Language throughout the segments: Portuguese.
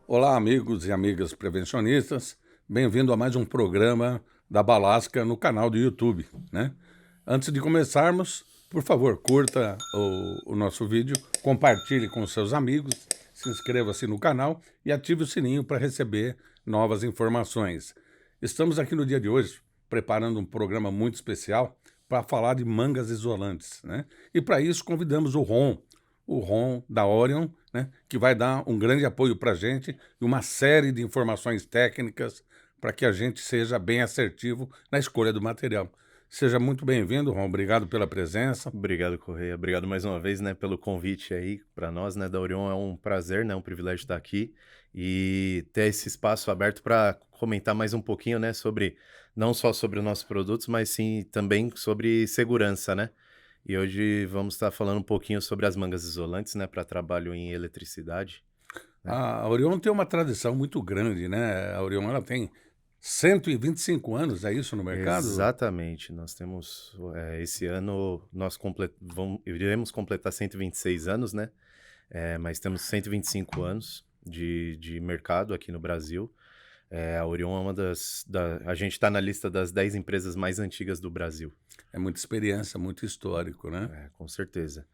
Olá, amigos e amigas prevencionistas. Bem-vindo a mais um programa da Balasca no canal do YouTube, né? Antes de começarmos, por favor, curta o nosso vídeo, compartilhe com seus amigos, se inscreva-se no canal e ative o sininho para receber novas informações. Estamos aqui no dia de hoje preparando um programa muito especial para falar de mangas isolantes, né? E para isso convidamos o Ron da Orion, né, que vai dar um grande apoio para a gente e uma série de informações técnicas para que a gente seja bem assertivo na escolha do material. Seja muito bem-vindo, Ron. Obrigado pela presença. Obrigado, Correia. Obrigado mais uma vez, né, pelo convite aí para nós, né, da Orion. É um prazer, né, um privilégio estar aqui e ter esse espaço aberto para comentar mais um pouquinho, né, sobre não só sobre os nossos produtos, mas sim também sobre segurança, né? E hoje vamos estar falando um pouquinho sobre as mangas isolantes, né, para trabalho em eletricidade, né? A Orion tem uma tradição muito grande, né? A Orion ela tem 125 anos, é isso no mercado? Exatamente. Nós temos, esse ano, iremos completar 126 anos, né? Mas temos 125 anos de mercado aqui no Brasil. A Orion é a gente está na lista das 10 empresas mais antigas do Brasil. É muita experiência, muito histórico, né? Com certeza.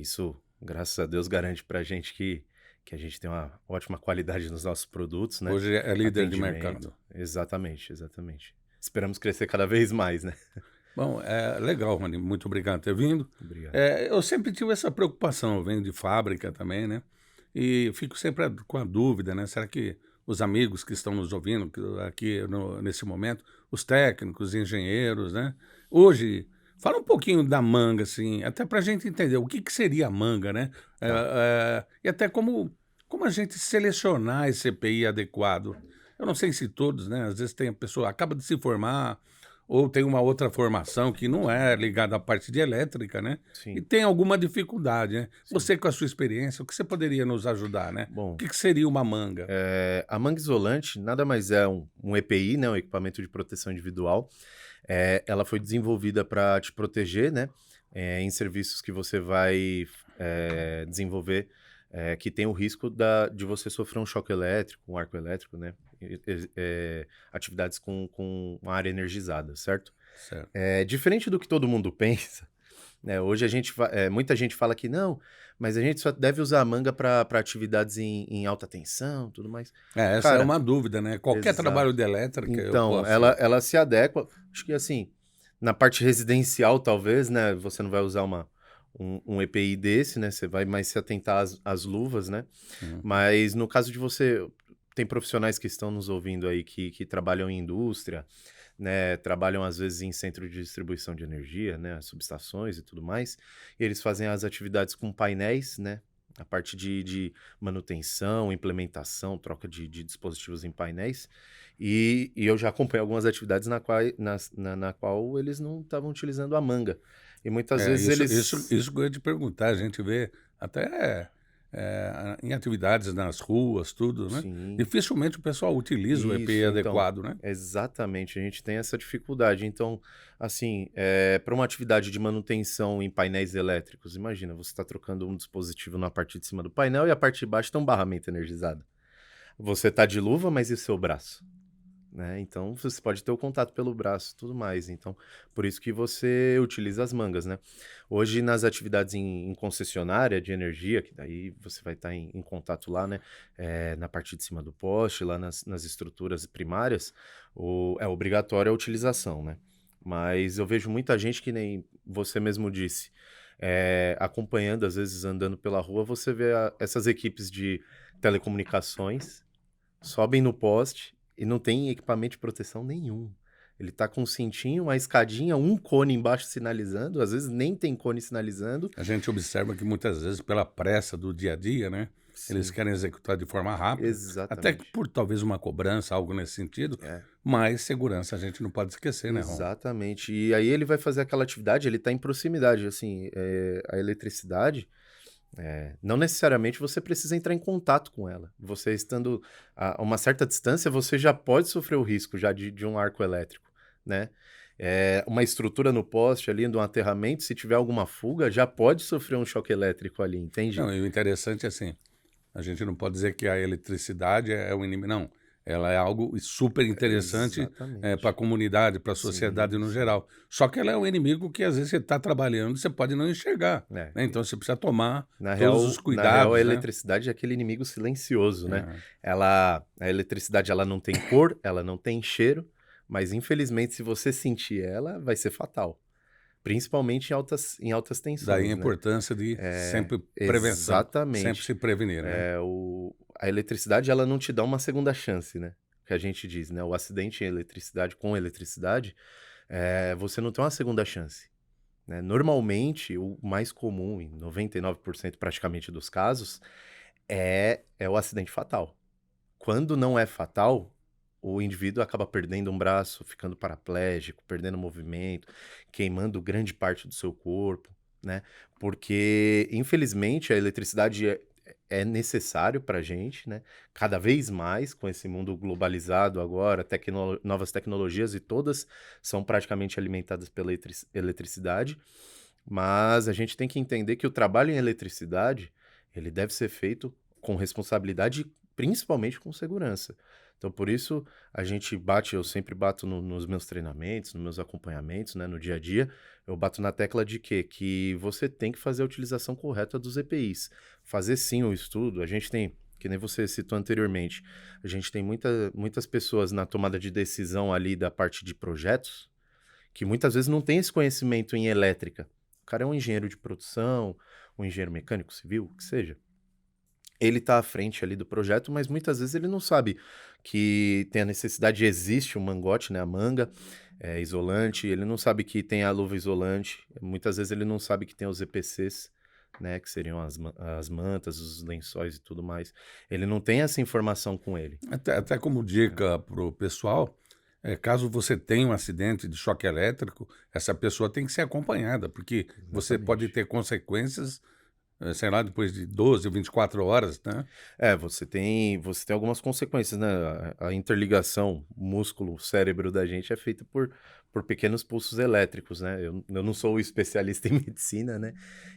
Isso, graças a Deus, garante para a gente que a gente tem uma ótima qualidade nos nossos produtos, né? Hoje é líder de Atendimento. mercado. Exatamente, exatamente. Esperamos crescer cada vez mais, né? Bom, é legal, Rony. Muito obrigado por ter vindo. Obrigado. Eu sempre tive essa preocupação, eu venho de fábrica também, né? E fico sempre com a dúvida, né? Será que os amigos que estão nos ouvindo aqui nesse momento, os técnicos, engenheiros, né? Hoje, fala um pouquinho da manga, assim, até para a gente entender o que seria a manga, né? Tá. E até como a gente selecionar esse EPI adequado. Eu não sei se todos, né? Às vezes tem a pessoa acaba de se formar ou tem uma outra formação que não é ligada à parte de elétrica, né? E Sim, tem alguma dificuldade, né? sim. Você, com a sua experiência, o que você poderia nos ajudar, né? O Bom, que seria uma manga? a manga isolante nada mais é um EPI, né, um equipamento de proteção individual. Ela foi desenvolvida para te proteger, né, em serviços que você vai desenvolver, que tem o risco de você sofrer um choque elétrico, um arco elétrico, né, atividades com uma área energizada, certo? Certo. Diferente do que todo mundo pensa, né, hoje muita gente fala que não, mas a gente só deve usar a manga para atividades em alta tensão, tudo mais. Essa é Cara, uma dúvida, né? Qualquer trabalho exato. de elétrica eu Então, posso. ela se adequa. Acho que assim, na parte residencial, talvez, né? Você não vai usar um EPI desse, né? Você vai mais se atentar às luvas, né? Hum. Mas no caso de você. Tem profissionais que estão nos ouvindo aí que trabalham em indústria, né? Trabalham às vezes em centro de distribuição de energia, né? Subestações e tudo mais. E eles fazem as atividades com painéis, né? A parte de manutenção, implementação, troca de dispositivos em painéis. E eu já acompanhei algumas atividades na qual eles não estavam utilizando a manga. E muitas vezes eles. Isso que eu ia te perguntar. A gente vê até em atividades nas ruas, tudo, né? Sim, Dificilmente o pessoal utiliza o EPI isso, então. adequado, né? Exatamente, a gente tem essa dificuldade. Então, assim, para uma atividade de manutenção em painéis elétricos, imagina, você está trocando um dispositivo na parte de cima do painel e a parte de baixo tem um barramento energizado. Você está de luva, mas e o seu braço? Né? Então você pode ter o contato pelo braço e tudo mais. Então, por isso que você utiliza as mangas, né? Hoje, nas atividades em concessionária de energia, que daí você vai estar em contato lá, né? Na parte de cima do poste, lá nas estruturas primárias, é obrigatória a utilização, né? Mas eu vejo muita gente que nem você mesmo disse, acompanhando, às vezes andando pela rua, você vê essas equipes de telecomunicações sobem no poste e não tem equipamento de proteção nenhum. Ele tá com um cintinho, uma escadinha, um cone embaixo sinalizando, às vezes nem tem cone sinalizando. A gente observa que muitas vezes, pela pressa do dia a dia, né? Eles Sim, querem executar de forma rápida, até que exatamente. por talvez uma cobrança, algo nesse sentido, É, mas segurança a gente não pode esquecer, né, Ron? exatamente. E aí ele vai fazer aquela atividade, ele tá em proximidade, assim, a eletricidade, não necessariamente você precisa entrar em contato com ela. Você estando a uma certa distância, você já pode sofrer o risco já de um arco elétrico, né? Uma estrutura no poste ali, de um aterramento, se tiver alguma fuga, já pode sofrer um choque elétrico ali, entende? Não, e o interessante é assim, A gente não pode dizer que a eletricidade é o inimigo, não. Ela é algo super interessante para a Exatamente. comunidade, para a sociedade Sim, no sim. geral. Só que ela é um inimigo que às vezes você está trabalhando e você pode não enxergar, É, né? Então você precisa tomar na todos os real, a cuidados, né? eletricidade é aquele inimigo silencioso, né? É. A eletricidade, ela não tem cor, ela não tem cheiro, mas infelizmente, se você sentir ela, vai ser fatal. Principalmente em altas Daí a tensões, né? importância de sempre prevenção, sempre Exatamente. se prevenir, né? A eletricidade, ela não te dá uma segunda chance, né? Que a gente diz, né? O acidente em eletricidade com eletricidade, você não tem uma segunda chance, né? Normalmente, o mais comum, em 99% praticamente dos casos, é o acidente fatal. Quando não é fatal, o indivíduo acaba perdendo um braço, ficando paraplégico, perdendo movimento, queimando grande parte do seu corpo, né? Porque, infelizmente, a eletricidade é necessário para a gente, né? Cada vez mais, com esse mundo globalizado agora, novas tecnologias e todas são praticamente alimentadas pela eletricidade, mas a gente tem que entender que o trabalho em eletricidade, ele deve ser feito com responsabilidade e principalmente com segurança. Então, por isso, eu sempre bato nos meus treinamentos, nos meus acompanhamentos, né, no dia a dia, eu bato na tecla de quê? Que você tem que fazer a utilização correta dos EPIs. Fazer sim o estudo, a gente tem, que nem você citou anteriormente, a gente tem muitas pessoas na tomada de decisão ali da parte de projetos, que muitas vezes não tem esse conhecimento em elétrica. O cara é um engenheiro de produção, um engenheiro mecânico civil, o que seja. Ele está à frente ali do projeto, mas muitas vezes ele não sabe que tem a necessidade, existe o mangote, né, a manga, isolante, ele não sabe que tem a luva isolante, muitas vezes ele não sabe que tem os EPCs, né, que seriam as mantas, os lençóis e tudo mais. Ele não tem essa informação com ele. Até como dica para o pessoal, caso você tenha um acidente de choque elétrico, essa pessoa tem que ser acompanhada, porque você pode Exatamente. ter consequências, sei lá, depois de 12 ou 24 horas, né? Você tem algumas consequências, né? A interligação músculo-cérebro da gente é feita por pequenos pulsos elétricos, né? Eu não sou especialista em medicina, né?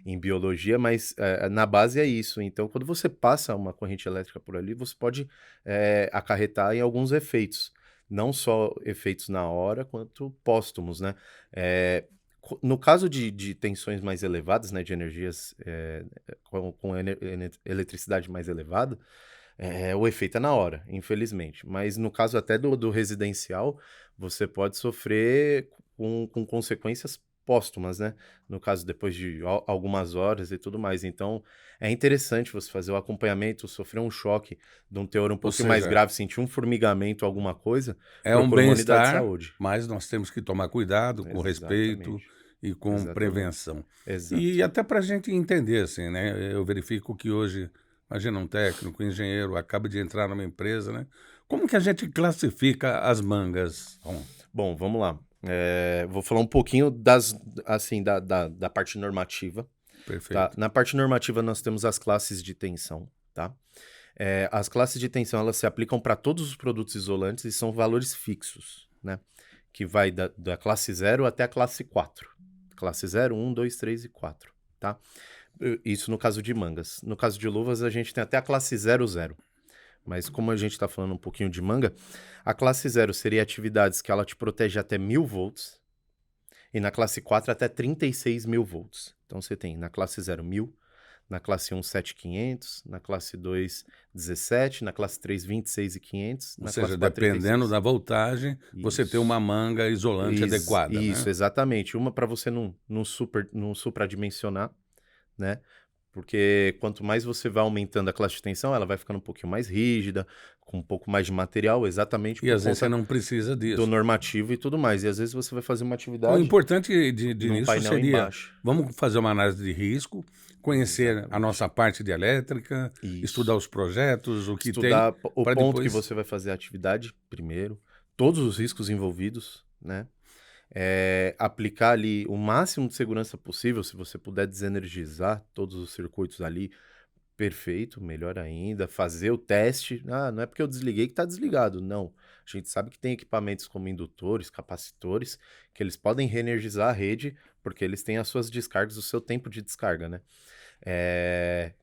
Em biologia, mas na base é isso. Então, quando você passa uma corrente elétrica por ali, você pode acarretar em alguns efeitos. Não só efeitos na hora, quanto póstumos, né? No caso de tensões mais elevadas, né? De energias com eletricidade mais elevada, o efeito é na hora, infelizmente. Mas no caso até do residencial, você pode sofrer com consequências póstumas, né? No caso, depois de algumas horas e tudo mais. Então, é interessante você fazer o acompanhamento, sofrer um choque de um teor um Ou pouquinho mais seja, grave, sentir um formigamento, alguma coisa, é um procura uma unidade de bem-estar, saúde. mas nós temos que tomar cuidado, com respeito Exatamente. e com Exatamente. prevenção. E Exato. até para a gente entender, assim, né? Eu verifico que hoje, imagina um técnico, um engenheiro, acaba de entrar numa empresa, né? Como que a gente classifica as mangas? Bom, Bom, vamos lá. Vou falar um pouquinho assim, da parte normativa, tá? perfeito. Na parte normativa, nós temos as classes de tensão, tá? As classes de tensão, elas se aplicam para todos os produtos isolantes e são valores fixos, né? Que vai da classe 0 até a classe 4. Classe 0, 1, 2, 3 e 4, tá? Isso no caso de mangas. No caso de luvas, a gente tem até a classe 00. Mas como a gente está falando um pouquinho de manga, a classe 0 seria atividades que ela te protege até 1000 volts e na classe 4 até 36 mil volts. Então você tem na classe 0 1000, na classe 1 7500, na classe 2 17, na classe 3 26.500, Ou na seja, classe 4 dependendo 36. da voltagem, você tem uma Isso. manga isolante adequada, né? Isso, exatamente. Uma para você não supradimensionar, né? Porque quanto mais você vai aumentando a classe de tensão, ela vai ficando um pouquinho mais rígida, com um pouco mais de material, exatamente E por às vezes você conta não precisa do disso. normativo e tudo mais. E às vezes você vai fazer uma O atividade importante de num início painel seria, embaixo. vamos fazer uma análise de risco, conhecer a Exatamente. nossa parte de elétrica, estudar Isso. os projetos, o que tem, Estudar o para ponto que depois... você vai fazer a atividade primeiro, todos os riscos envolvidos, né? Aplicar ali o máximo de segurança possível, se você puder desenergizar todos os circuitos ali, perfeito, melhor ainda. Fazer o teste. Ah, não é porque eu desliguei que está desligado. Não. A gente sabe que tem equipamentos como indutores, capacitores, que eles podem reenergizar a rede, porque eles têm as suas descargas, o seu tempo de descarga, né?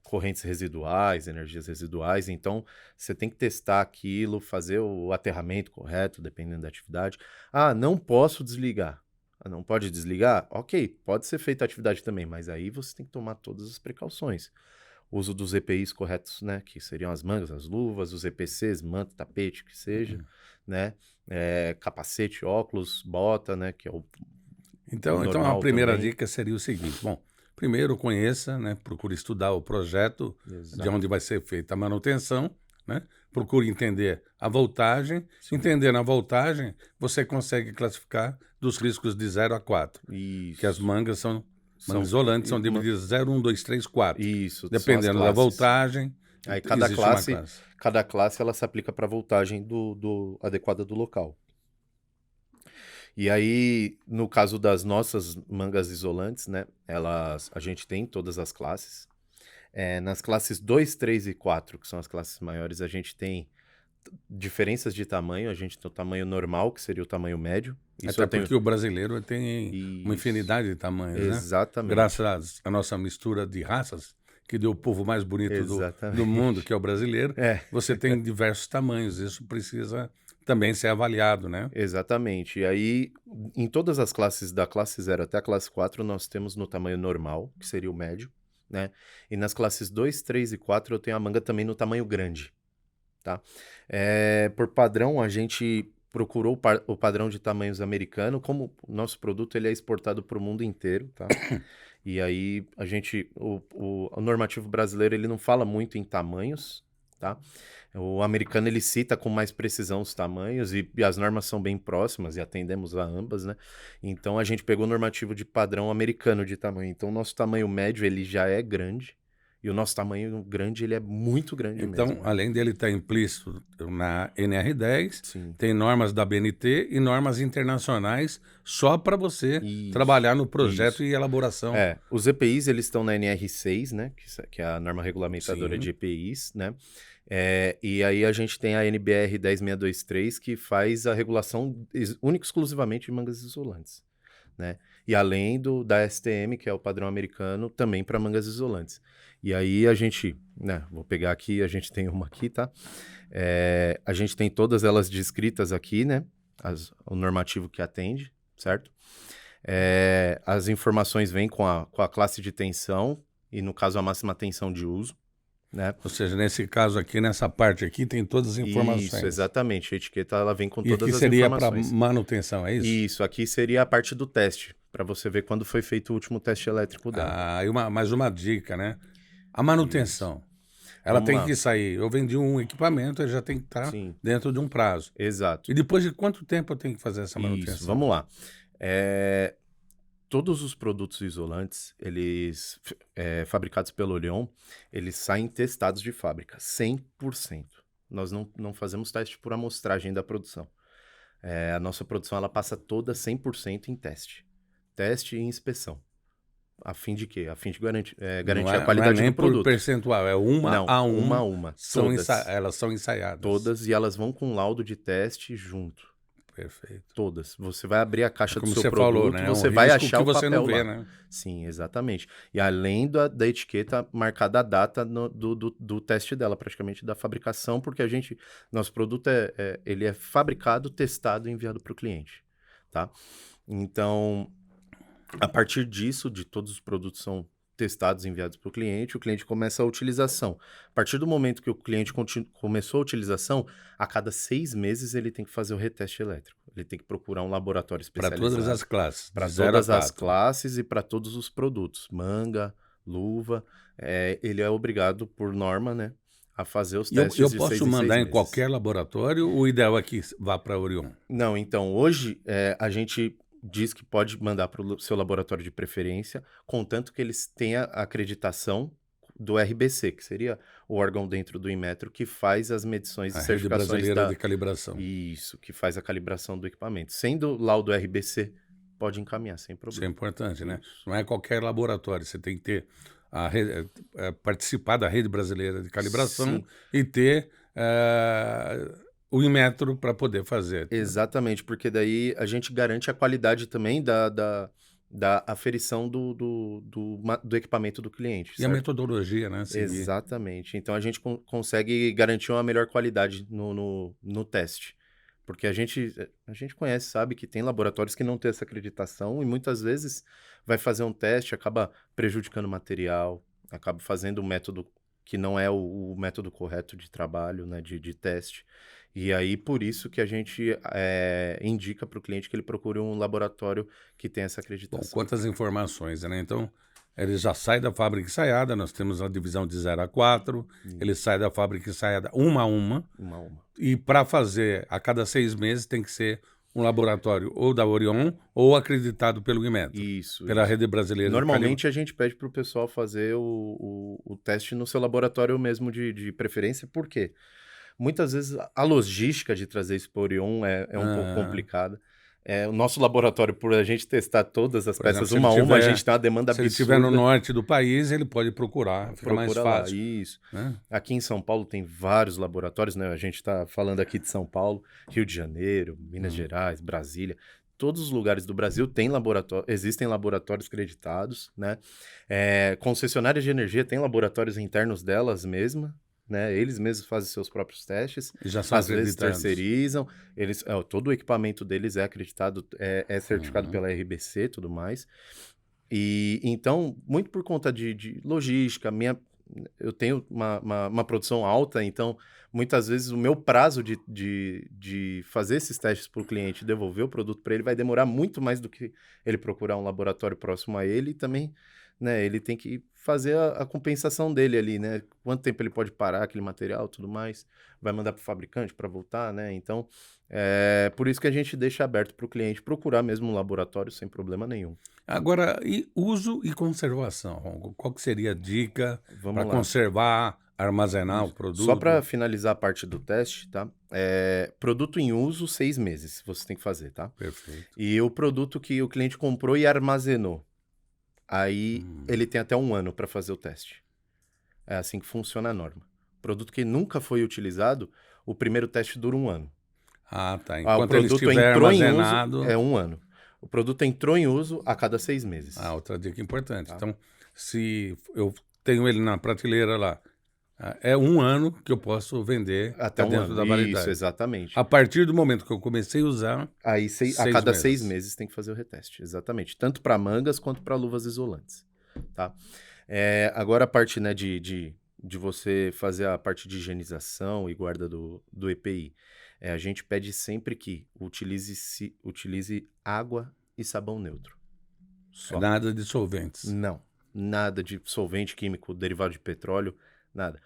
correntes residuais, energias residuais. Então, você tem que testar aquilo, fazer o aterramento correto, dependendo da atividade. Ah, não posso desligar. Ah, não pode desligar? Ok, pode ser feita a atividade também, mas aí você tem que tomar todas as precauções. Uso dos EPIs corretos, né? Que seriam as mangas, as luvas, os EPCs, manto, tapete, que seja, né? Capacete, óculos, bota, né? Que é o Então, a normal primeira também. dica seria o seguinte: bom, primeiro conheça, né? Procure estudar o projeto de Exato. onde vai ser feita a manutenção, né? Procure entender a voltagem. Sim. Entendendo a voltagem, você consegue classificar dos riscos de 0 a 4. Isso. Que as mangas isolantes são divididas 0, 1, 2, 3, 4. Isso, Dependendo da voltagem, aí existe uma classe. Cada classe ela se aplica para a voltagem adequada do local. E aí, no caso das nossas mangas isolantes, né, a gente tem todas as classes. Nas classes 2, 3 e 4, que são as classes maiores, a gente tem diferenças de tamanho. A gente tem o tamanho normal, que seria o tamanho médio. Isso Até porque o brasileiro tem uma infinidade de tamanhos, né? Exatamente. Graças à nossa mistura de raças, que deu o povo mais bonito do mundo, que é o brasileiro, você tem diversos tamanhos. Isso precisa também ser avaliado, né? Exatamente. E aí, em todas as classes, da classe 0 até a classe 4, nós temos no tamanho normal, que seria o médio, né? E nas classes 2, 3 e 4, eu tenho a manga também no tamanho grande, tá? Por padrão, a gente procurou o padrão de tamanhos americano. Como o nosso produto ele é exportado para o mundo inteiro, tá? E aí, o normativo brasileiro, ele não fala muito em tamanhos, tá? O americano, ele cita com mais precisão os tamanhos e as normas são bem próximas e atendemos a ambas, né? Então, a gente pegou o normativo de padrão americano de tamanho. Então, o nosso tamanho médio, ele já é grande e o nosso tamanho grande, ele é muito grande mesmo. Então, além dele estar implícito na NR10, Sim. tem normas da BNT e normas internacionais só para você trabalhar no projeto e elaboração. Os EPIs, eles estão na NR6, né? Que é a norma regulamentadora de EPIs, né? E aí a gente tem a NBR 10623, que faz a regulação única e exclusivamente de mangas isolantes, né? E além da STM, que é o padrão americano, também para mangas isolantes. E aí a gente, né? Vou pegar aqui, a gente tem uma aqui, tá? A gente tem todas elas descritas aqui, né? O normativo que atende, certo? As informações vêm com a classe de tensão e, no caso, a máxima tensão de uso. Né? Ou seja, nesse caso aqui, nessa parte aqui, tem todas as informações. Isso, exatamente. A etiqueta ela vem com todas as informações. E aqui seria para manutenção, é isso? Isso, aqui seria a parte do teste, para você ver quando foi feito o último teste elétrico dela. E mais uma dica, né? A manutenção. Ela tem que sair. Eu vendi um equipamento, ele já tem que estar dentro de um prazo. Exato. E depois de quanto tempo eu tenho que fazer essa manutenção? Isso, vamos lá. Todos os produtos isolantes, eles fabricados pelo Orion, eles saem testados de fábrica, 100%. Nós não fazemos teste por amostragem da produção. A nossa produção ela passa toda 100% em teste. Teste e inspeção. A fim de quê? A fim de garantir a qualidade do produto. Não é nem por percentual, é uma a uma. Uma a uma. Elas são ensaiadas. Todas, e elas vão com laudo de teste junto. Perfeito. Todas. Você vai abrir a caixa do seu produto, falou, né? você vai achar o papel você não vê, lá. Né? Sim, exatamente. E além da etiqueta marcada a data do teste dela, praticamente da fabricação, porque nosso produto ele é fabricado, testado e enviado para o cliente, tá? Então, a partir disso, de todos os produtos são testados e enviados para o cliente começa a utilização. A partir do momento que o cliente começou a utilização, a cada 6 meses ele tem que fazer o reteste elétrico. Ele tem que procurar um laboratório especializado. Para todas as classes. Para todas as classes e para todos os produtos. Manga, luva. Ele é obrigado, por norma, né, a fazer os testes de 6 em 6 meses. Eu posso mandar em qualquer laboratório ou o ideal é que vá para a Orion? Não, então, hoje a gente diz que pode mandar para o seu laboratório de preferência, contanto que eles tenham a acreditação do RBC, que seria o órgão dentro do Inmetro que faz as medições e certificações brasileira de calibração. Isso, que faz a calibração do equipamento. Sendo laudo RBC, pode encaminhar sem problema. Isso é importante, né? Não é qualquer laboratório, você tem que ter participar da rede brasileira de calibração e ter o Inmetro para poder fazer. Exatamente, porque daí a gente garante a qualidade também da aferição do equipamento do cliente, E a certo? metodologia, né? Seguir. Exatamente. Então a gente consegue garantir uma melhor qualidade no teste. Porque a gente conhece, sabe que tem laboratórios que não têm essa acreditação e muitas vezes vai fazer um teste, acaba prejudicando o material, acaba fazendo um método que não é o método correto de trabalho, né, de teste. E aí, por isso que a gente indica para o cliente que ele procure um laboratório que tenha essa Bom, acreditação. quantas informações, né? Então, ele já sai da fábrica ensaiada, nós temos a divisão de 0 a 4, ele sai da fábrica ensaiada uma a uma, Uma a uma. e para fazer a cada 6 meses tem que ser um laboratório ou da Orion ou acreditado pelo Inmetro, Isso. pela Rede Brasileira de Normalmente a gente pede para o pessoal fazer o teste no seu laboratório mesmo de preferência, por quê? Muitas vezes a logística de trazer isso para o Orion é um pouco complicada. O nosso laboratório, por a gente testar todas as Por exemplo, peças se uma a ele uma, a tiver- gente tem uma demanda Se ele absurda. estiver no norte do país, ele pode procurar, fica mais Procura lá, fácil. isso. Né? Aqui em São Paulo tem vários laboratórios, né? A gente está falando aqui de São Paulo, Rio de Janeiro, Minas Gerais, Brasília. Todos os lugares do Brasil existem laboratórios creditados, né? Concessionárias de energia têm laboratórios internos delas mesmas, né? Eles mesmos fazem seus próprios testes. E já são Às vezes acreditados. terceirizam. Todo o equipamento deles é acreditado, é certificado pela RBC e tudo mais. E então, muito por conta de logística, eu tenho uma produção alta, então muitas vezes o meu prazo de fazer esses testes para o cliente e devolver o produto para ele vai demorar muito mais do que ele procurar um laboratório próximo a ele e também, né, ele tem que fazer a compensação dele ali, né? Quanto tempo ele pode parar aquele material, tudo mais, vai mandar para o fabricante para voltar, né? Então, por isso que a gente deixa aberto para o cliente procurar mesmo um laboratório sem problema nenhum. Agora, e uso e conservação? Qual que seria a dica Vamos para lá. conservar, armazenar o produto? Só para finalizar a parte do teste, tá? Produto em uso, 6 meses você tem que fazer, tá? Perfeito. E o produto que o cliente comprou e armazenou, aí ele tem até 1 ano para fazer o teste. É assim que funciona a norma. Produto que nunca foi utilizado, o primeiro teste dura 1 ano. Ah, tá. O Enquanto ele produto estiver entrou em armazenado... uso, é 1 ano. O produto entrou em uso a cada 6 meses. Ah, outra dica importante. Tá. Então, se eu tenho ele na prateleira lá, é 1 ano que eu posso vender Até um dentro ano. da validade. Isso, exatamente. A partir do momento que eu comecei a usar, Aí, a 6 cada meses. 6 meses tem que fazer o reteste, exatamente. Tanto para mangas quanto para luvas isolantes, tá? Agora a parte, né, de você fazer a parte de higienização e guarda do EPI. A gente pede sempre que utilize água e sabão neutro. Só. nada de solventes. Não, nada de solvente químico, derivado de petróleo, nada.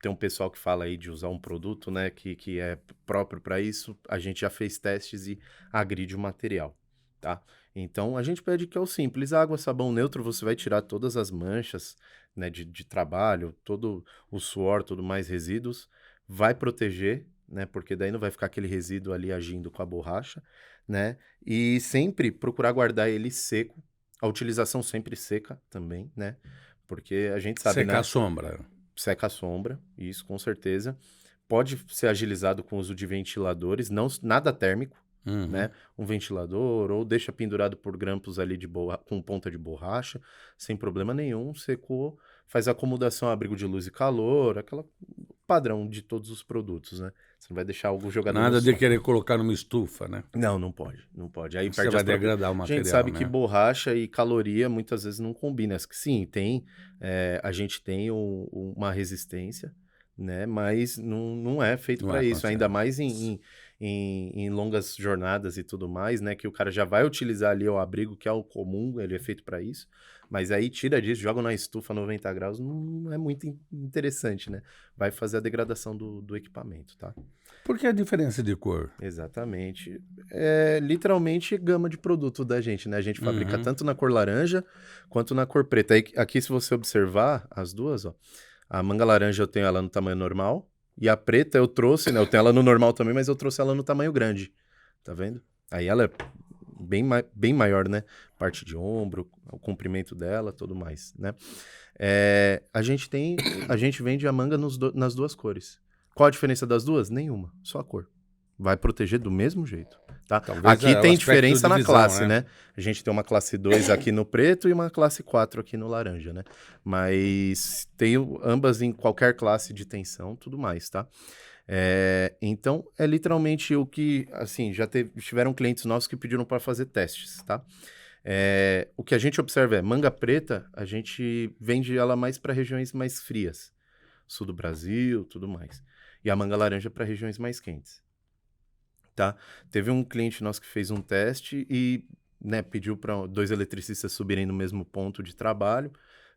Tem um pessoal que fala aí de usar um produto, né, que é próprio para isso. A gente já fez testes e agride o material, tá? Então, a gente pede que é o simples, água, sabão neutro, você vai tirar todas as manchas, né, de trabalho, todo o suor, tudo mais resíduos, vai proteger, né, porque daí não vai ficar aquele resíduo ali agindo com a borracha, né? E sempre procurar guardar ele seco, a utilização sempre seca também, né? Porque a gente sabe, Secar né? a sombra. Seca a sombra, isso com certeza. Pode ser agilizado com o uso de ventiladores, nada térmico, né? Um ventilador, ou deixa pendurado por grampos ali com ponta de borracha, sem problema nenhum. Secou, faz acomodação, abrigo de luz e calor, aquela padrão de todos os produtos, né? Você não vai deixar algo jogado Nada no de sol. querer colocar numa estufa, né? Não pode, não pode. Aí Você perde vai as propriedades. degradar o A material, gente sabe né? que borracha e caloria muitas vezes não combinam. Sim, a gente tem uma resistência, né? Mas não é feito Não para é isso. Ainda aconselhável. mais em longas jornadas e tudo mais, né? Que o cara já vai utilizar ali o abrigo, que é o comum, ele é feito para isso. Mas aí tira disso, joga na estufa a 90 graus, não é muito interessante, né? Vai fazer a degradação do equipamento, tá? Por que a diferença de cor? Exatamente. É literalmente gama de produto da gente, né? A gente fabrica tanto na cor laranja quanto na cor preta. Aqui, se você observar as duas, ó, a manga laranja eu tenho ela no tamanho normal e a preta eu trouxe, né? Eu tenho ela no normal também, mas eu trouxe ela no tamanho grande. Tá vendo? Aí ela é bem maior, né? Parte de ombro, o comprimento dela, tudo mais, né? A gente vende a manga nas duas cores. Qual a diferença das duas? Nenhuma, só a cor. vai proteger do mesmo jeito, tá? Talvez Aqui o tem aspecto diferença de na visão, classe, né? né? A gente tem uma classe 2 aqui no preto e uma classe 4 aqui no laranja, né? Mas tem ambas em qualquer classe de tensão, tudo mais, tá? Então, é literalmente o que, assim, tiveram clientes nossos que pediram para fazer testes, tá? O que a gente observa é, manga preta, a gente vende ela mais para regiões mais frias, sul do Brasil, tudo mais. E a manga laranja para regiões mais quentes, tá? Teve um cliente nosso que fez um teste e, né, pediu para 2 eletricistas subirem no mesmo ponto de trabalho.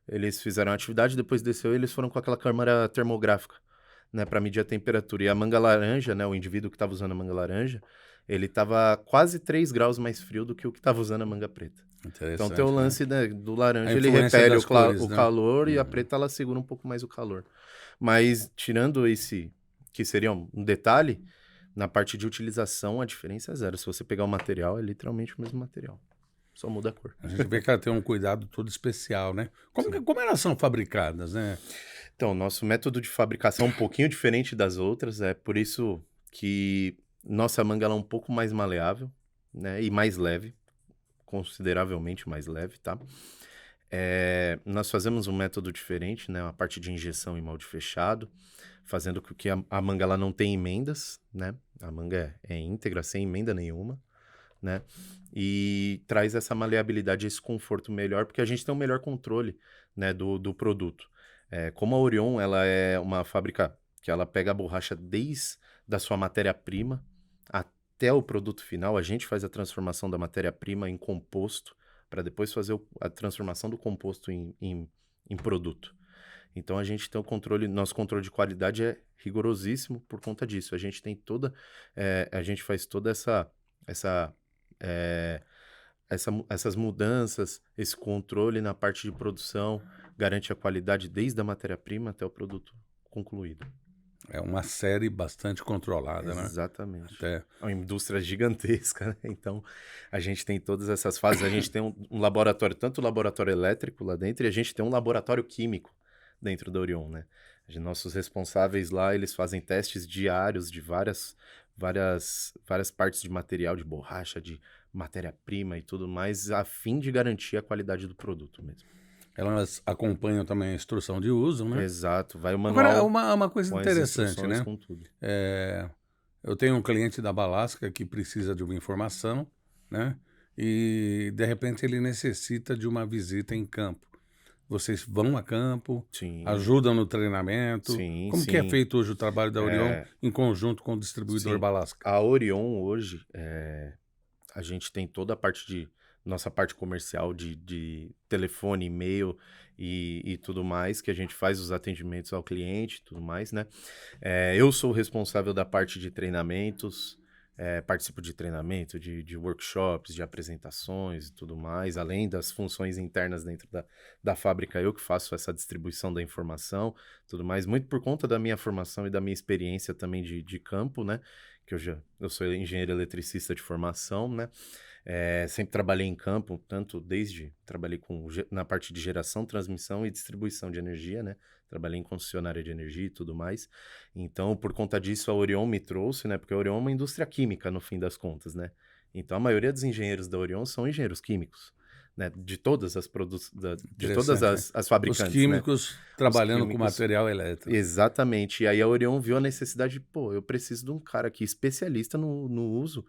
Eles fizeram a atividade, depois desceu e eles foram com aquela câmera termográfica, né, para medir a temperatura. E a manga laranja, né, o indivíduo que estava usando a manga laranja, ele estava quase 3 graus mais frio do que o que estava usando a manga preta. Então tem o Interessante, né? lance, né, do A laranja, ele influência repele das cores, o né? calor e a Uhum. preta ela segura um pouco mais o calor. Mas tirando esse, que seria um detalhe, na parte de utilização a diferença é zero. Se você pegar o material, é literalmente o mesmo material. Só muda a cor. A gente vê que ela tem um cuidado todo especial, né? Sim. Como elas são fabricadas, né? Então, nosso método de fabricação é um pouquinho diferente das outras, é por isso que nossa manga ela é um pouco mais maleável, né, e mais leve, consideravelmente mais leve, tá? Nós fazemos um método diferente, né, a parte de injeção em molde fechado, fazendo com que a manga ela não tenha emendas, né? A manga é íntegra, sem emenda nenhuma, né? E traz essa maleabilidade, esse conforto melhor, porque a gente tem um melhor controle, né, do produto. Como a Orion, ela é uma fábrica que ela pega a borracha desde a sua matéria-prima até o produto final, a gente faz a transformação da matéria-prima em composto, para depois fazer a transformação do composto em produto. Então a gente tem o controle, nosso controle de qualidade é rigorosíssimo por conta disso. A gente tem a gente faz toda essa é, essas mudanças, esse controle na parte de produção, garante a qualidade desde a matéria-prima até o produto concluído. É uma série bastante controlada, né? Exatamente. Até... É uma indústria gigantesca, né? Então, a gente tem todas essas fases. A gente tem um laboratório, tanto o laboratório elétrico lá dentro, e a gente tem um laboratório químico dentro da Orion, né? Nossos responsáveis lá, eles fazem testes diários de várias partes de material, de borracha, de matéria-prima e tudo mais, a fim de garantir a qualidade do produto mesmo. Elas acompanham também a instrução de uso, né? Exato, vai o Agora, manual uma coisa com as interessante, instruções, né? com tudo. Eu tenho um cliente da Balasca que precisa de uma informação, né? E, de repente, ele necessita de uma visita em campo. Vocês vão a campo, Sim, ajudam no treinamento. sim, Como que é sim. feito hoje o trabalho da Orion em conjunto com o distribuidor Sim. Balasca? A Orion hoje, a gente tem toda a parte nossa parte comercial de telefone, e-mail e tudo mais, que a gente faz os atendimentos ao cliente e tudo mais, né? Eu sou o responsável da parte de treinamentos, participo de treinamento, de workshops, de apresentações e tudo mais, além das funções internas dentro da fábrica, eu que faço essa distribuição da informação, tudo mais, muito por conta da minha formação e da minha experiência também de campo, né? Que eu sou engenheiro eletricista de formação, né? Sempre trabalhei em campo, tanto trabalhei na parte de geração, transmissão e distribuição de energia, né? Trabalhei em concessionária de energia e tudo mais. Então, por conta disso, a Orion me trouxe, né? Porque a Orion é uma indústria química, no fim das contas, né? Então, a maioria dos engenheiros da Orion são engenheiros químicos, né? De todas de todas Interessante, né? as Os fabricantes, né? químicos Os trabalhando com químicos. material elétrico. Exatamente. E aí a Orion viu a necessidade de, pô, eu preciso de um cara aqui especialista no uso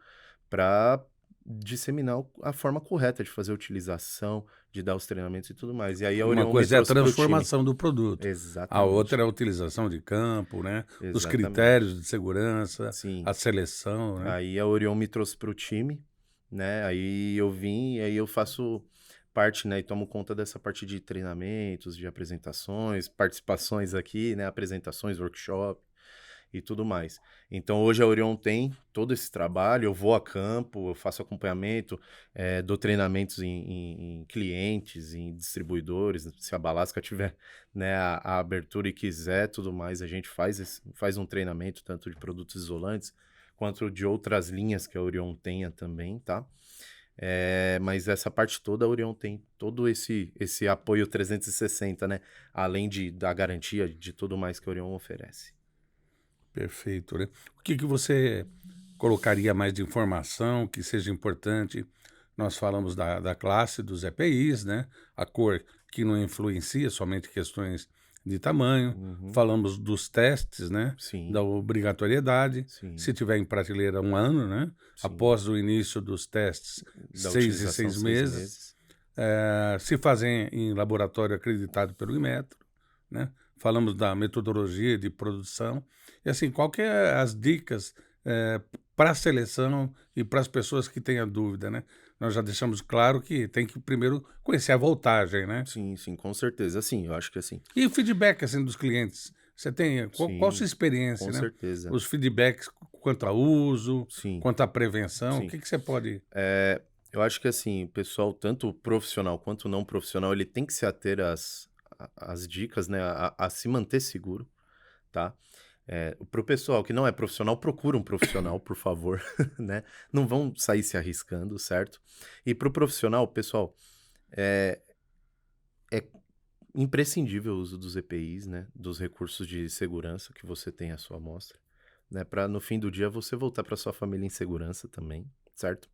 para disseminar a forma correta de fazer a utilização, de dar os treinamentos e tudo mais. E aí a Uma Orion me coisa é a trouxe para o time. transformação do produto. A Exatamente. outra é a utilização de campo, né? Os Exatamente. critérios de segurança, Sim. a seleção, né? Aí a Orion me trouxe para o time, né? Aí eu vim e aí eu faço parte, né? E tomo conta dessa parte de treinamentos, de apresentações, participações aqui, né? Apresentações, workshop e tudo mais. Então hoje a Orion tem todo esse trabalho, eu vou a campo, eu faço acompanhamento, dou treinamentos em clientes, em distribuidores, se a Balasca tiver, né, a abertura e quiser, tudo mais, a gente faz um treinamento tanto de produtos isolantes quanto de outras linhas que a Orion tenha também, tá? Mas essa parte toda a Orion tem todo esse apoio 360, né? Além da garantia de tudo mais que a Orion oferece. Perfeito, né? O que você colocaria mais de informação que seja importante. Nós falamos da classe dos EPIs, né? A cor que não influencia, somente questões de tamanho. Uhum. Falamos dos testes, né? Sim, Da obrigatoriedade. sim, Se tiver em prateleira 1 ano, né? sim. Após o início dos testes, Da 6 e utilização, 6 6 meses. meses. Se fazem em laboratório acreditado pelo Inmetro, né? Falamos da metodologia de produção. E assim, qual que é as dicas para a seleção e para as pessoas que tenham dúvida, né? Nós já deixamos claro que tem que primeiro conhecer a voltagem, né? Sim, sim, com certeza. Assim, eu acho que assim, E o feedback assim, dos clientes. Você tem, qual a sua sim, experiência, com né? certeza. Os feedbacks quanto ao uso, Sim, quanto à prevenção, o sim. que você pode... Eu acho que assim, o pessoal, tanto profissional quanto não profissional, ele tem que se ater às dicas, né? A se manter seguro, tá? Pro pessoal que não é profissional, procura um profissional, por favor, né? Não vão sair se arriscando, certo? E pro profissional, pessoal, é, é imprescindível o uso dos EPIs, né? Dos recursos de segurança que você tem à sua amostra, né? Para no fim do dia você voltar para sua família em segurança também, certo?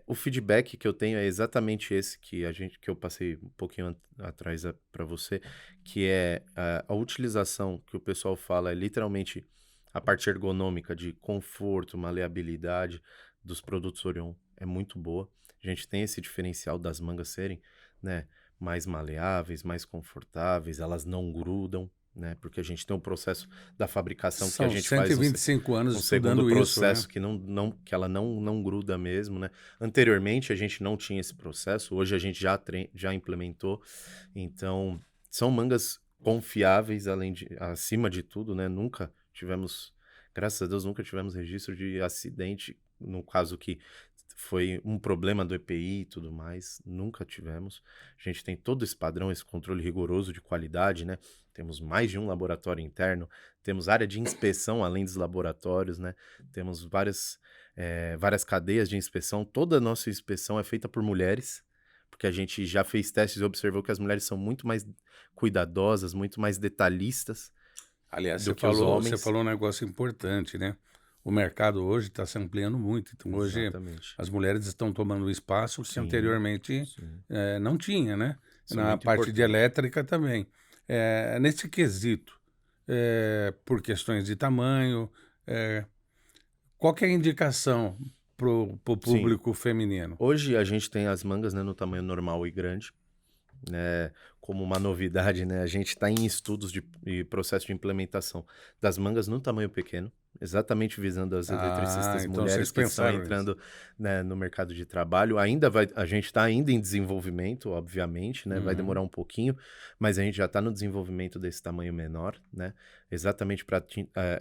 O feedback que eu tenho é exatamente esse que eu passei um pouquinho atrás para você, que é a utilização que o pessoal fala é literalmente a parte ergonômica de conforto, maleabilidade dos produtos Orion é muito boa. A gente tem esse diferencial das mangas serem, né, mais maleáveis, mais confortáveis, elas não grudam, né, porque a gente tem um processo da fabricação que a São gente faz 125 anos um segundo estudando isso, né? processo que ela não gruda mesmo, né? Anteriormente a gente não tinha esse processo, hoje a gente já implementou. Então, são mangas confiáveis, acima de tudo, né? Nunca tivemos, graças a Deus, nunca tivemos registro de acidente, no caso que foi um problema do EPI e tudo mais, nunca tivemos. A gente tem todo esse padrão, esse controle rigoroso de qualidade, né? Temos mais de um laboratório interno, temos área de inspeção além dos laboratórios, né? Temos várias cadeias de inspeção. Toda a nossa inspeção é feita por mulheres, porque a gente já fez testes e observou que as mulheres são muito mais cuidadosas, muito mais detalhistas Aliás, do que os você homens. falou um negócio importante, né? O mercado hoje está se ampliando muito. Então, hoje, Exatamente. as mulheres estão tomando espaço que Sim, anteriormente sim. não tinha, né? Isso é Na muito parte de importante. elétrica também. Nesse quesito, por questões de tamanho, qual que é a indicação para o Sim. público feminino? Hoje a gente tem as mangas, né, no tamanho normal e grande, né, como uma novidade, né, a gente está em estudos e processo de implementação das mangas no tamanho pequeno, exatamente visando as eletricistas Então vocês mulheres que estão pensaram nisso. entrando, né, no mercado de trabalho. A gente está ainda em desenvolvimento, obviamente, né, vai demorar Uhum. um pouquinho, mas a gente já está no desenvolvimento desse tamanho menor, né, exatamente para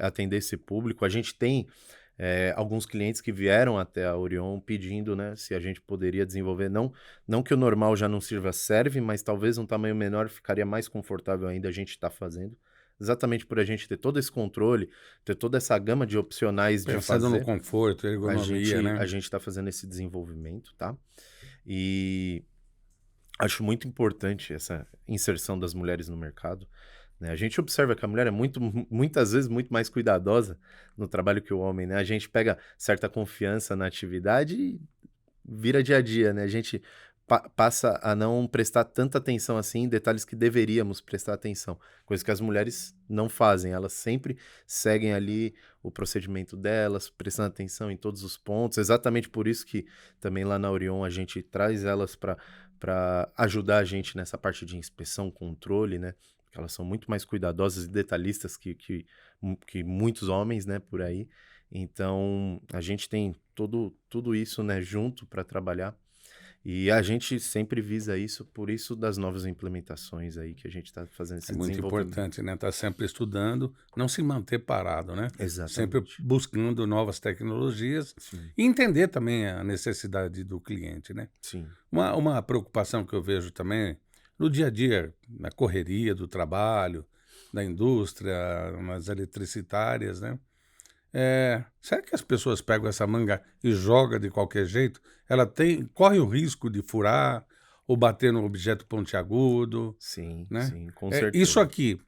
atender esse público. A gente tem alguns clientes que vieram até a Orion pedindo, né, se a gente poderia desenvolver, não que o normal já não serve, mas talvez um tamanho menor ficaria mais confortável ainda, a gente está fazendo, exatamente por a gente ter todo esse controle, ter toda essa gama de opcionais de Pensando no fazer, conforto, ergonomia, a né? gente está fazendo esse desenvolvimento, tá? E acho muito importante essa inserção das mulheres no mercado, né? A gente observa que a mulher é muitas vezes muito mais cuidadosa no trabalho que o homem, né? A gente pega certa confiança na atividade e vira dia a dia, né? A gente passa a não prestar tanta atenção assim em detalhes que deveríamos prestar atenção, coisa que as mulheres não fazem, elas sempre seguem ali o procedimento delas, prestando atenção em todos os pontos, exatamente por isso que também lá na Orion a gente traz elas para ajudar a gente nessa parte de inspeção, controle, né? Porque elas são muito mais cuidadosas e detalhistas que muitos homens, né, por aí. Então, a gente tem tudo isso, né, junto para trabalhar. E a gente sempre visa isso, por isso das novas implementações aí que a gente está fazendo É esse muito desenvolvimento. importante, né? Estar sempre estudando, não se manter parado, né? Sempre Exatamente. buscando novas tecnologias Sim, e entender também a necessidade do cliente, né? sim, Uma preocupação que eu vejo também no dia a dia, na correria do trabalho, da indústria, nas eletricitárias, né? Será que as pessoas pegam essa manga e jogam de qualquer jeito? Ela corre o risco de furar ou bater no objeto pontiagudo, sim, né? sim, com Isso certeza. aqui,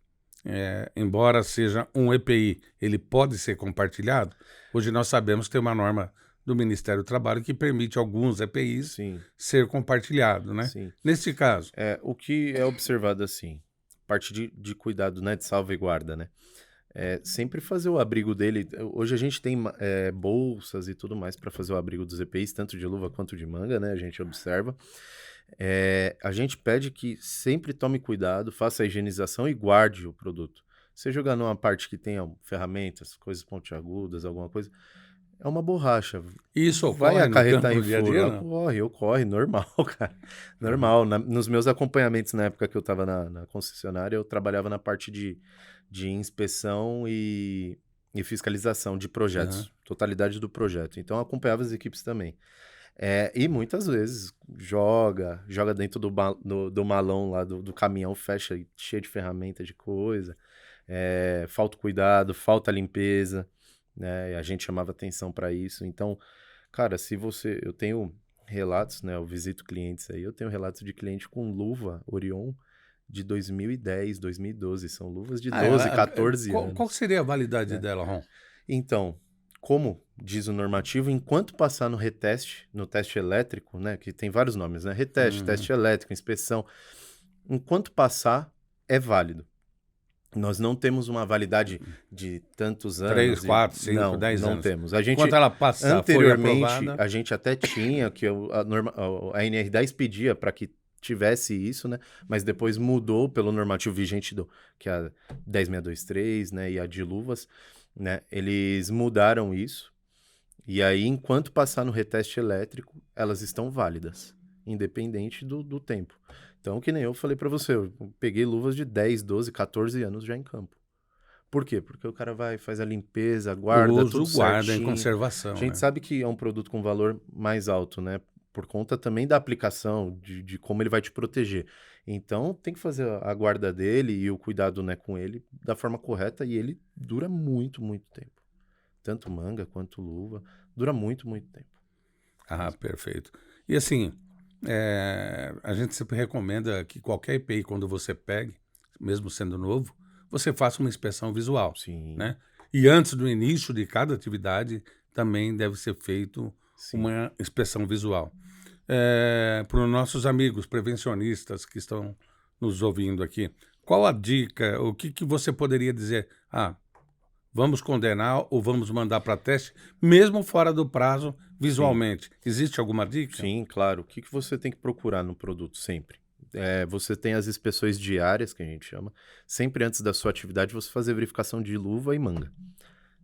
embora seja um EPI, ele pode ser compartilhado? Hoje nós sabemos que tem uma norma do Ministério do Trabalho que permite alguns EPIs Sim, ser compartilhado, né? sim. Nesse caso, O que é observado assim, parte de cuidado, né, de salvaguarda, né? Sempre fazer o abrigo dele. Hoje a gente tem bolsas e tudo mais para fazer o abrigo dos EPIs, tanto de luva quanto de manga, né? A gente observa. A gente pede que sempre tome cuidado, faça a higienização e guarde o produto. Você jogar numa parte que tenha ferramentas, coisas pontiagudas, alguma coisa, é uma borracha. isso Vai ocorre no acarretar campo em no dia a furo. dia, não? Ocorre, normal, cara. Normal. Nos meus acompanhamentos, na época que eu estava na concessionária, eu trabalhava na parte de inspeção e fiscalização de projetos, totalidade do projeto. Então, eu acompanhava as equipes também. E muitas vezes joga dentro do malão lá do caminhão, fecha cheio de ferramenta, de coisa. Falta cuidado, falta limpeza, né? E a gente chamava atenção para isso. Então, cara, eu tenho relatos, né? Eu visito clientes aí, eu tenho relatos de cliente com luva Orion de 2010, 2012. São luvas de 12, 14 qual anos. seria a validade dela, Ron? Então, como diz o normativo, enquanto passar no reteste, no teste elétrico, né? Que tem vários nomes, né? Reteste, teste elétrico, inspeção. Enquanto passar, é válido. Nós não temos uma validade de tantos anos. 3, 4, 5, 10 anos. Não temos. A gente, Enquanto ela passar, foi anteriormente, aprovada... a gente até tinha, que a NR10 pedia para que tivesse isso, né? Mas depois mudou pelo normativo vigente, que é a 10623, né? E a de luvas, né? Eles mudaram isso. E aí, enquanto passar no reteste elétrico, elas estão válidas, independente do tempo. Então, que nem eu falei para você, eu peguei luvas de 10, 12, 14 anos já em campo. Por quê? Porque o cara faz a limpeza, guarda tudo guarda em certinho. conservação. A gente sabe que é um produto com valor mais alto, né? Por conta também da aplicação, de como ele vai te proteger. Então, tem que fazer a guarda dele e o cuidado, né, com ele da forma correta e ele dura muito, muito tempo. Tanto manga quanto luva, dura muito, muito tempo. Ah, perfeito. E assim, a gente sempre recomenda que qualquer EPI, quando você pegue, mesmo sendo novo, você faça uma inspeção visual. Sim. Né? E antes do início de cada atividade, também deve ser feito uma inspeção visual. Para os nossos amigos prevencionistas que estão nos ouvindo aqui, qual a dica, o que você poderia dizer? Vamos condenar ou vamos mandar para teste, mesmo fora do prazo, visualmente. Sim. Existe alguma dica? Sim, claro. O que você tem que procurar no produto sempre? Você tem as inspeções diárias, que a gente chama. Sempre antes da sua atividade, você fazer verificação de luva e manga.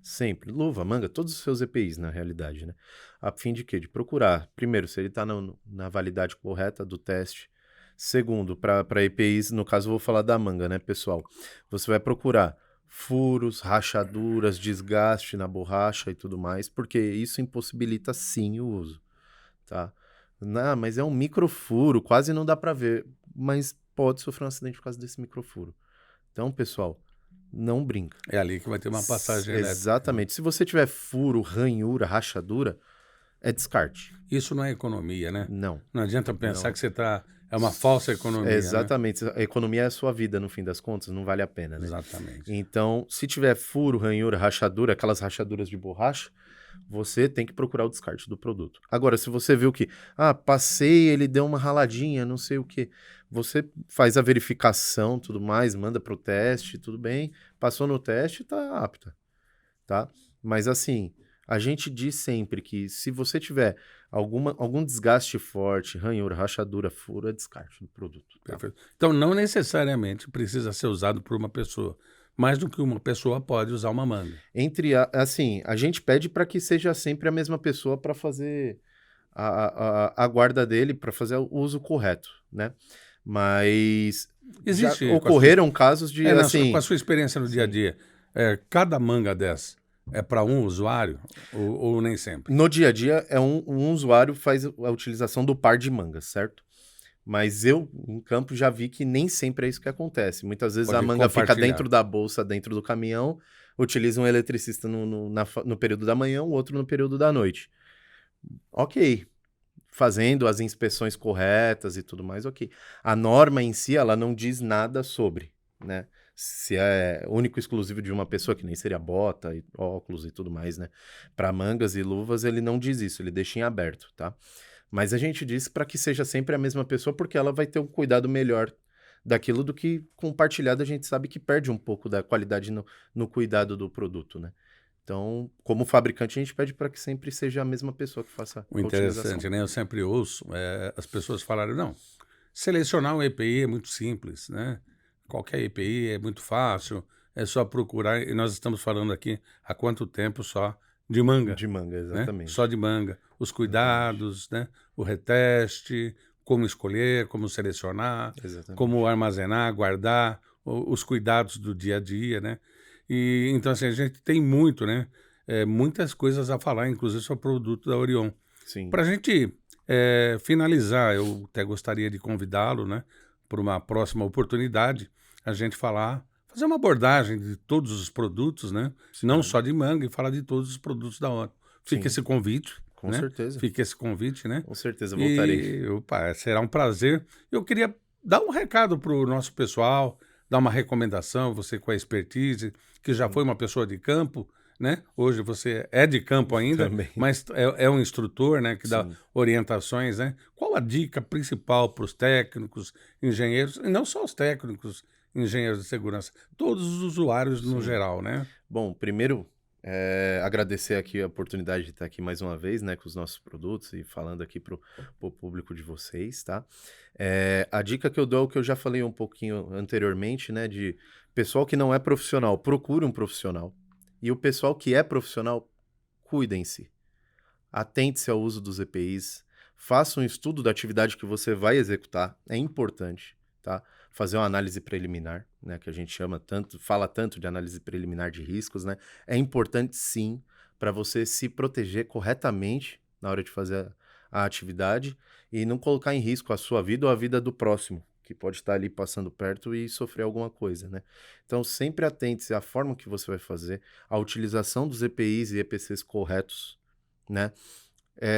Sempre. Luva, manga, todos os seus EPIs, na realidade, né? A fim de quê? De procurar, primeiro, se ele está na validade correta do teste. Segundo, para EPIs, no caso, eu vou falar da manga, né, pessoal? Você vai procurar furos, rachaduras, desgaste na borracha e tudo mais, porque isso impossibilita sim o uso, tá? Não, mas é um microfuro, quase não dá para ver, mas pode sofrer um acidente por causa desse microfuro. Então, pessoal, não brinca. É ali que vai ter uma passagem elétrica. Exatamente. Se você tiver furo, ranhura, rachadura, é descarte. Isso não é economia, né? Não. Não adianta pensar que você está... É uma falsa economia. Exatamente. Né? A economia é a sua vida, no fim das contas, não vale a pena, né? Exatamente. Então, se tiver furo, ranhura, rachadura, aquelas rachaduras de borracha, você tem que procurar o descarte do produto. Agora, se você viu que, passei, ele deu uma raladinha, não sei o quê, você faz a verificação, tudo mais, manda para o teste, tudo bem, passou no teste, tá apta, tá? Mas assim, a gente diz sempre que se você tiver algum desgaste forte, ranhura, rachadura, furo, é descarte do produto. Tá? Perfeito. Então, não necessariamente precisa ser usado por uma pessoa. Mais do que uma pessoa pode usar uma manga. A gente pede para que seja sempre a mesma pessoa para fazer a guarda dele, para fazer o uso correto, né? Mas existe já ocorreram casos de, com a sua experiência no dia a dia, cada manga dessa é para um usuário ou nem sempre? No dia a dia, um usuário faz a utilização do par de mangas, certo? Mas eu, em campo, já vi que nem sempre é isso que acontece. Muitas vezes a manga fica dentro da bolsa, dentro do caminhão, utiliza um eletricista no período da manhã, o outro no período da noite. Ok. Fazendo as inspeções corretas e tudo mais, ok. A norma em si, ela não diz nada sobre, né? Se é único e exclusivo de uma pessoa, que nem seria bota, e óculos e tudo mais, né? Para mangas e luvas, ele não diz isso, ele deixa em aberto, tá? Mas a gente diz para que seja sempre a mesma pessoa, porque ela vai ter um cuidado melhor daquilo do que compartilhado a gente sabe que perde um pouco da qualidade no cuidado do produto, né? Então, como fabricante, a gente pede para que sempre seja a mesma pessoa que faça O a utilização. interessante, né? Eu sempre ouço as pessoas falarem, não, selecionar um EPI é muito simples, né? Qualquer EPI é muito fácil, é só procurar. E nós estamos falando aqui há quanto tempo só de manga, De manga, né? exatamente. Só de manga. Os Exatamente. cuidados, né? O reteste, como escolher, como selecionar, Exatamente. como armazenar, guardar, os cuidados do dia a dia, né? E então assim, a gente tem muito, né? Muitas coisas a falar, inclusive sobre o produto da Orion. Sim. Para a gente finalizar, eu até gostaria de convidá-lo, né, para uma próxima oportunidade, a gente fazer uma abordagem de todos os produtos, né, Sim. não só de manga, e falar de todos os produtos da Orion. Fica Sim. esse convite, Com né? certeza. Fica esse convite, né? Com certeza, voltarei. E, opa, será um prazer. Eu queria dar um recado para o nosso pessoal, dar uma recomendação, você com a expertise, que já foi uma pessoa de campo, né? Hoje você é de campo ainda, Também. mas é um instrutor, né? Que dá Sim. orientações, né? Qual a dica principal para os técnicos, engenheiros, e não só os técnicos, engenheiros de segurança, todos os usuários no Sim. geral, né? Bom, primeiro, agradecer aqui a oportunidade de estar aqui mais uma vez, né, com os nossos produtos e falando aqui pro público de vocês, tá? A dica que eu dou é o que eu já falei um pouquinho anteriormente, né, de pessoal que não é profissional, procure um profissional. E o pessoal que é profissional, cuidem-se. Atente-se ao uso dos EPIs, faça um estudo da atividade que você vai executar, é importante, tá? Fazer uma análise preliminar, né, que a gente fala tanto de análise preliminar de riscos, né? É importante sim para você se proteger corretamente na hora de fazer a atividade e não colocar em risco a sua vida ou a vida do próximo, que pode estar ali passando perto e sofrer alguma coisa, né? Então sempre atente-se à forma que você vai fazer, a utilização dos EPIs e EPCs corretos, né?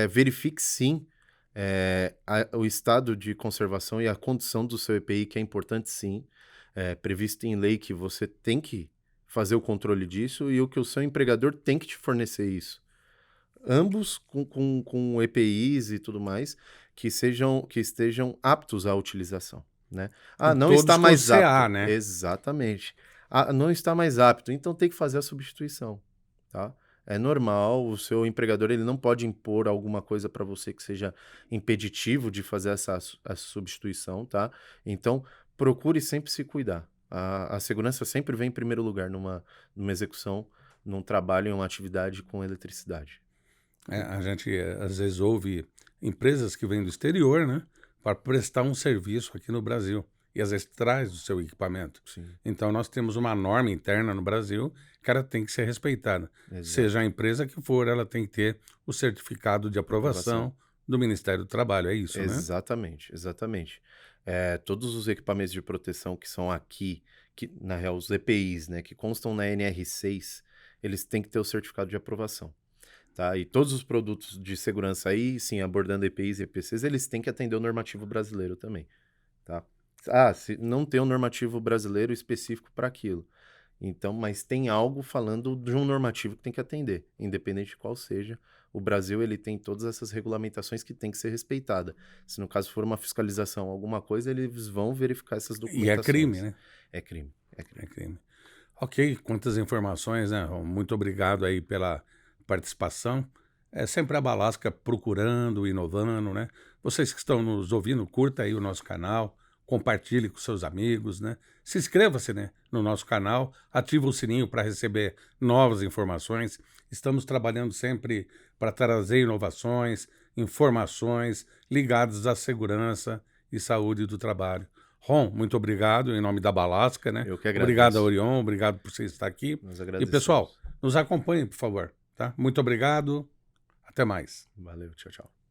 Verifique sim o estado de conservação e a condição do seu EPI, que é importante sim. Previsto em lei que você tem que fazer o controle disso e o que o seu empregador tem que te fornecer isso. Ambos com EPIs e tudo mais que estejam aptos à utilização, né? E Não todos está com mais CA, apto. né? Exatamente. Não está mais apto, então tem que fazer a substituição, tá? É normal, o seu empregador ele não pode impor alguma coisa para você que seja impeditivo de fazer essa substituição, tá? Então, procure sempre se cuidar. A segurança sempre vem em primeiro lugar numa execução, num trabalho, em uma atividade com eletricidade. A gente às vezes ouve empresas que vêm do exterior, né, para prestar um serviço aqui no Brasil e às vezes traz o seu equipamento. Sim. Então nós temos uma norma interna no Brasil que ela tem que ser respeitada. Exato. Seja a empresa que for, ela tem que ter o certificado de aprovação do Ministério do Trabalho, é isso, né? Exatamente, exatamente. Todos os equipamentos de proteção que são aqui, que na real os EPIs, né, que constam na NR6, eles têm que ter o certificado de aprovação. Tá? E todos os produtos de segurança aí, sim, abordando EPIs e EPCs, eles têm que atender o normativo brasileiro também, tá? Se não tem um normativo brasileiro específico para aquilo. Então, mas tem algo falando de um normativo que tem que atender, independente de qual seja. O Brasil, ele tem todas essas regulamentações que tem que ser respeitada. Se no caso for uma fiscalização, alguma coisa, eles vão verificar essas E documentações. é crime, né? É crime, é crime. É crime. Ok, quantas informações, né? Muito obrigado aí pela participação. É sempre a Balasca procurando, inovando, né? Vocês que estão nos ouvindo, curta aí o nosso canal, compartilhe com seus amigos, né? Se inscreva-se, né, no nosso canal, ativa o sininho para receber novas informações. Estamos trabalhando sempre para trazer inovações, informações ligadas à segurança e saúde do trabalho. Ron, muito obrigado em nome da Balasca, né? Eu que agradeço. Obrigado, Orion, obrigado por você estar aqui. Nós E agradecemos. pessoal, nos acompanhe, por favor, tá? Muito obrigado, até mais. Valeu, tchau, tchau.